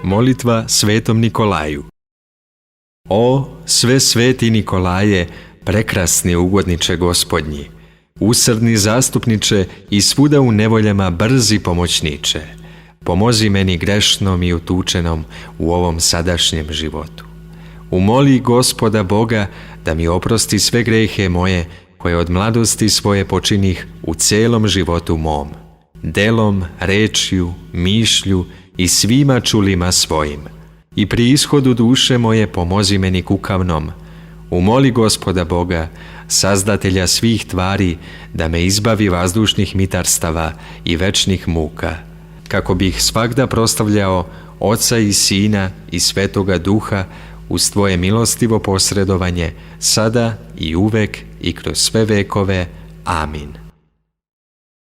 Molitva svetom Nikolaju. O, sve sveti Nikolaje, prekrasni ugodniče Gospodnji, usrdni zastupniče i svuda u nevoljama brzi pomoćniče, pomozi meni grešnom i utučenom u ovom sadašnjem životu. Umoli Gospoda Boga da mi oprosti sve grehe moje koje od mladosti svoje počinih u celom životu mom, delom, rečju, mišlju i svima čulima svojim. I pri ishodu duše moje pomozi meni kukavnom. Umoli Gospoda Boga, sazdatelja svih tvari, da me izbavi vazdušnih mitarstava i večnih muka, kako bih svagda proslavljao Oca i Sina i Svetoga Duha uz Tvoje milostivo posredovanje, sada i uvek i kroz sve vekove. Amin.